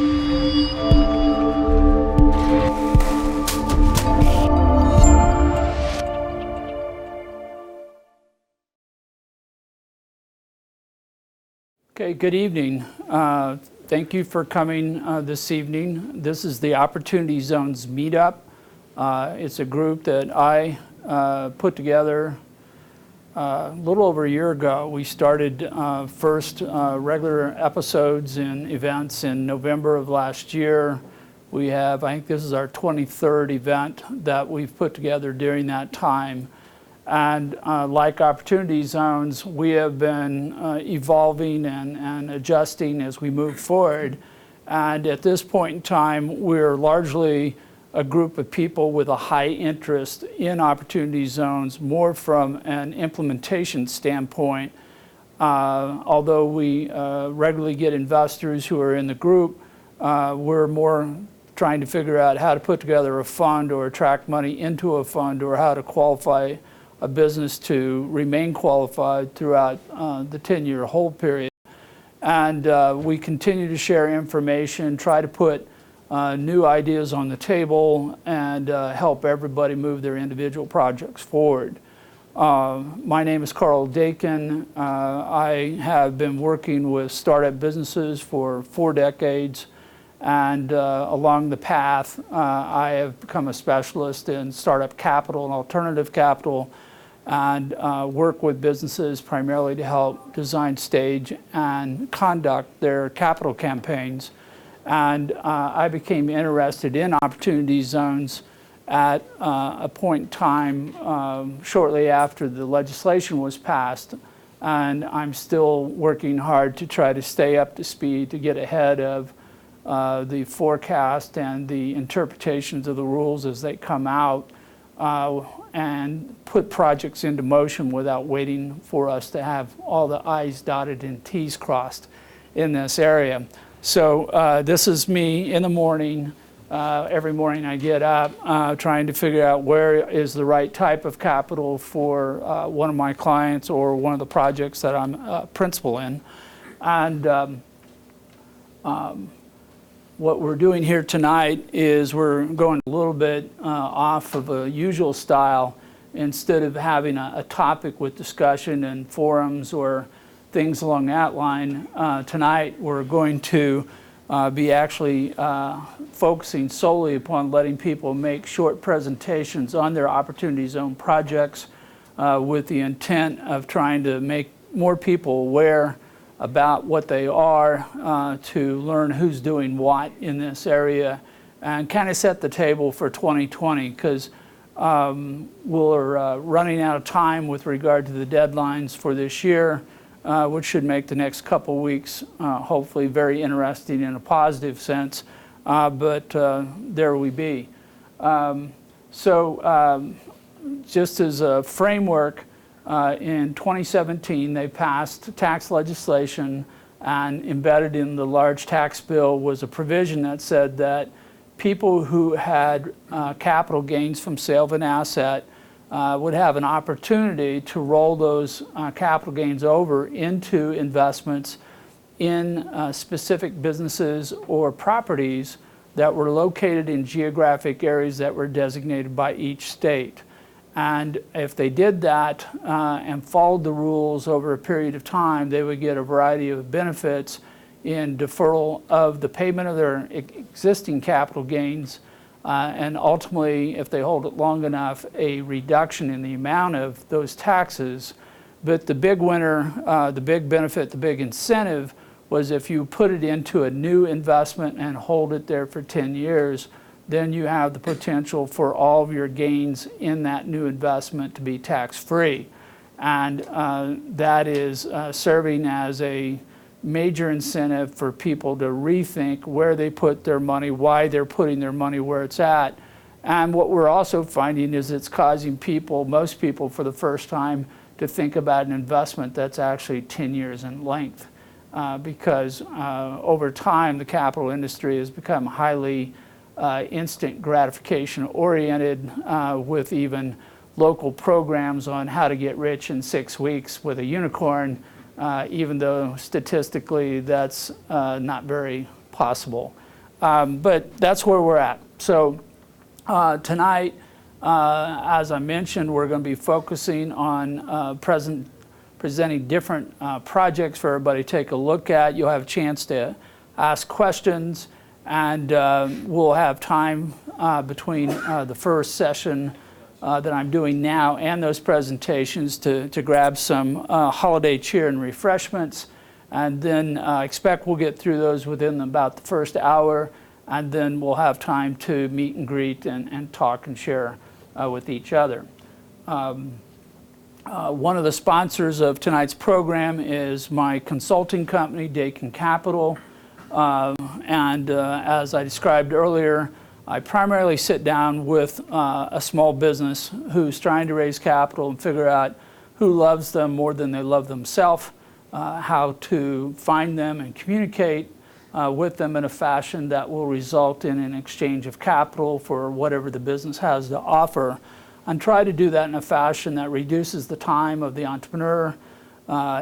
Okay, good evening. Thank you for coming this evening. This is the Opportunity Zones Meetup. It's a group that I put together a little over a year ago. We started first regular episodes and events in November of last year. We have, I think this is our 23rd event that we've put together during that time. And like Opportunity Zones, we have been evolving and adjusting as we move forward. And at this point in time, we're largely a group of people with a high interest in Opportunity Zones, more from an implementation standpoint. Although we regularly get investors who are in the group, we're more trying to figure out how to put together a fund or attract money into a fund, or how to qualify a business to remain qualified throughout the 10-year hold period. And we continue to share information, try to put new ideas on the table, and help everybody move their individual projects forward. My name is Carl Dakin. I have been working with startup businesses for 4 decades, and along the path, I have become a specialist in startup capital and alternative capital, and work with businesses primarily to help design, stage, and conduct their capital campaigns. And I became interested in Opportunity Zones at a point in time shortly after the legislation was passed. And I'm still working hard to try to stay up to speed, to get ahead of the forecast and the interpretations of the rules as they come out, and put projects into motion without waiting for us to have all the I's dotted and T's crossed in this area. So this is me in the morning. Every morning I get up trying to figure out where is the right type of capital for one of my clients or one of the projects that I'm a principal in. And what we're doing here tonight is we're going a little bit off of a usual style. Instead of having a topic with discussion and forums or things along that line, tonight we're going to be actually focusing solely upon letting people make short presentations on their Opportunity Zone projects with the intent of trying to make more people aware about what they are, to learn who's doing what in this area, and kind of set the table for 2020, because we're running out of time with regard to the deadlines for this year, which should make the next couple weeks hopefully very interesting in a positive sense, but there we be. Just as a framework, in 2017, they passed tax legislation, and embedded in the large tax bill was a provision that said that people who had capital gains from sale of an asset would have an opportunity to roll those capital gains over into investments in specific businesses or properties that were located in geographic areas that were designated by each state. And if they did that and followed the rules over a period of time, they would get a variety of benefits in deferral of the payment of their existing capital gains, and ultimately, if they hold it long enough, a reduction in the amount of those taxes. But the big winner, the big benefit, the big incentive was if you put it into a new investment and hold it there for 10 years, then you have the potential for all of your gains in that new investment to be tax-free. And that is serving as a major incentive for people to rethink where they put their money, why they're putting their money where it's at. And what we're also finding is it's causing people, most people for the first time, to think about an investment that's actually 10 years in length. Because over time, the capital industry has become highly instant gratification oriented, with even local programs on how to get rich in 6 weeks with a unicorn, even though statistically that's not very possible. But that's where we're at. So tonight, as I mentioned, we're going to be focusing on presenting different projects for everybody to take a look at. You'll have a chance to ask questions, and we'll have time between the first session that I'm doing now and those presentations to grab some holiday cheer and refreshments. And then expect we'll get through those within about the first hour, and then we'll have time to meet and greet and talk and share with each other. One of the sponsors of tonight's program is my consulting company, Dakin Capital. As I described earlier, I primarily sit down with a small business who's trying to raise capital and figure out who loves them more than they love themselves, how to find them and communicate with them in a fashion that will result in an exchange of capital for whatever the business has to offer, and try to do that in a fashion that reduces the time of the entrepreneur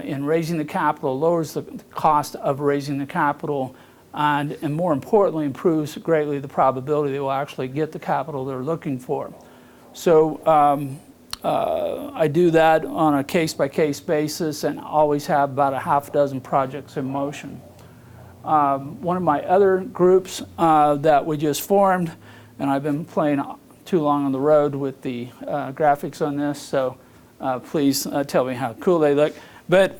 in raising the capital, lowers the cost of raising the capital, and more importantly, improves greatly the probability they will actually get the capital they're looking for. So I do that on a case-by-case basis and always have about a half dozen projects in motion. One of my other groups that we just formed, and I've been playing too long on the road with the graphics on this, so please tell me how cool they look. But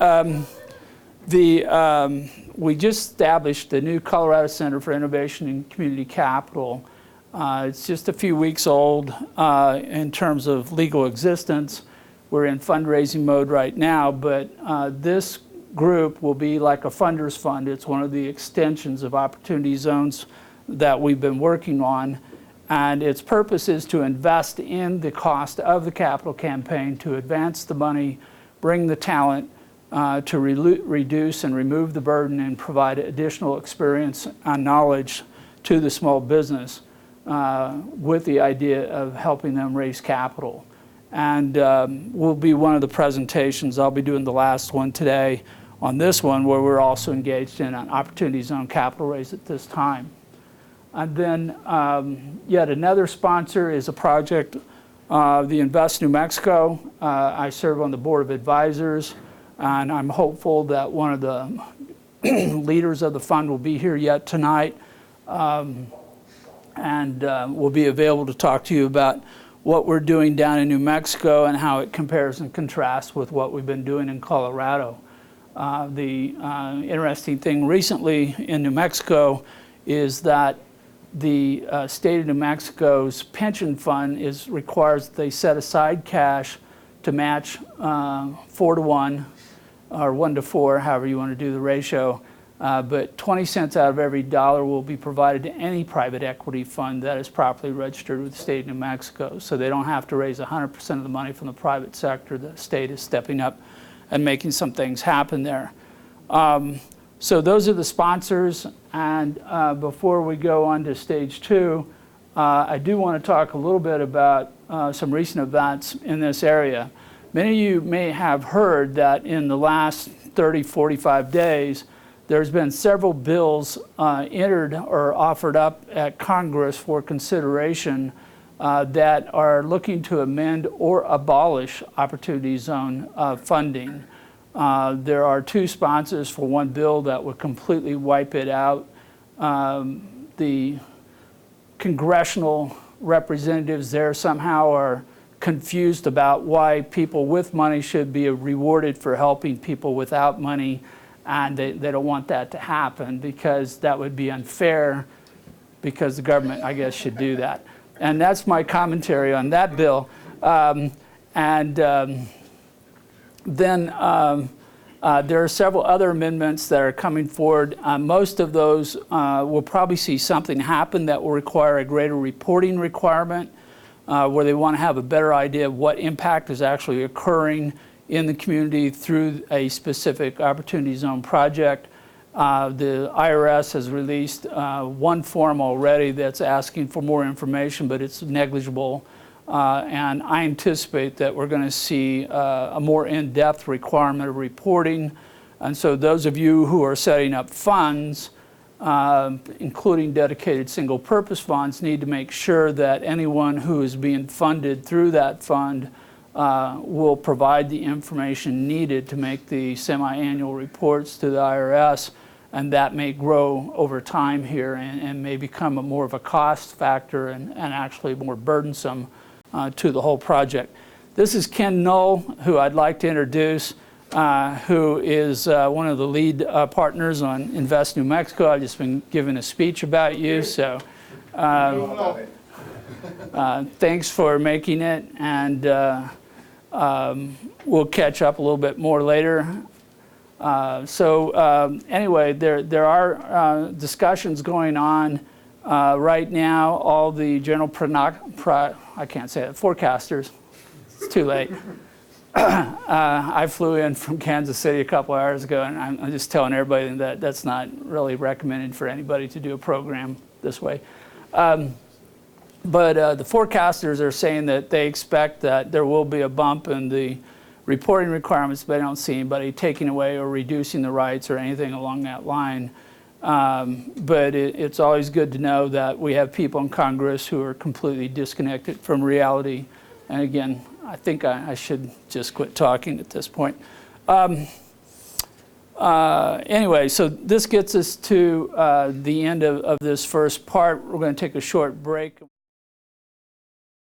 we just established the new Colorado Center for Innovation and Community Capital. It's just a few weeks old in terms of legal existence. We're in fundraising mode right now, but this group will be like a funder's fund. It's one of the extensions of Opportunity Zones that we've been working on, and its purpose is to invest in the cost of the capital campaign, to advance the money, bring the talent, to reduce and remove the burden and provide additional experience and knowledge to the small business with the idea of helping them raise capital. And will be one of the presentations. I'll be doing the last one today on this one, where we're also engaged in an Opportunity Zone capital raise at this time. And then yet another sponsor is a project, the Invest New Mexico. I serve on the board of advisors, and I'm hopeful that one of the leaders of the fund will be here yet tonight, and will be available to talk to you about what we're doing down in New Mexico and how it compares and contrasts with what we've been doing in Colorado. The interesting thing recently in New Mexico is that the state of New Mexico's pension fund requires that they set aside cash to match 4 to 1 or 1 to 4, however you want to do the ratio. But 20 cents out of every dollar will be provided to any private equity fund that is properly registered with the state of New Mexico. So they don't have to raise 100% of the money from the private sector. The state is stepping up and making some things happen there. So those are the sponsors. And before we go on to stage 2, I do want to talk a little bit about some recent events in this area. Many of you may have heard that in the last 30, 45 days, there's been several bills entered or offered up at Congress for consideration that are looking to amend or abolish Opportunity Zone funding. There are 2 sponsors for one bill that would completely wipe it out. The congressional representatives there somehow are confused about why people with money should be rewarded for helping people without money, and they don't want that to happen because that would be unfair, because the government, I guess, should do that. And that's my commentary on that bill. Then there are several other amendments that are coming forward. Most of those will probably see something happen that will require a greater reporting requirement, where they want to have a better idea of what impact is actually occurring in the community through a specific Opportunity Zone project. The IRS has released one form already that's asking for more information, but it's negligible. And I anticipate that we're going to see a more in-depth requirement of reporting. And so those of you who are setting up funds including dedicated single-purpose funds, need to make sure that anyone who is being funded through that fund will provide the information needed to make the semi-annual reports to the IRS, and that may grow over time here and may become more of a cost factor and actually more burdensome to the whole project. This is Ken Null, who I'd like to introduce, who is one of the lead partners on Invest New Mexico. I've just been giving a speech about you, so thanks for making it, and we'll catch up a little bit more later. Anyway, there are discussions going on right now. All the general I can't say it, forecasters. It's too late. I flew in from Kansas City a couple hours ago, and I'm just telling everybody that that's not really recommended for anybody to do a program this way. But the forecasters are saying that they expect that there will be a bump in the reporting requirements, but I don't see anybody taking away or reducing the rights or anything along that line. But it's always good to know that we have people in Congress who are completely disconnected from reality. And again, I think I should just quit talking at this point. Anyway, so this gets us to the end of this first part. We're going to take a short break.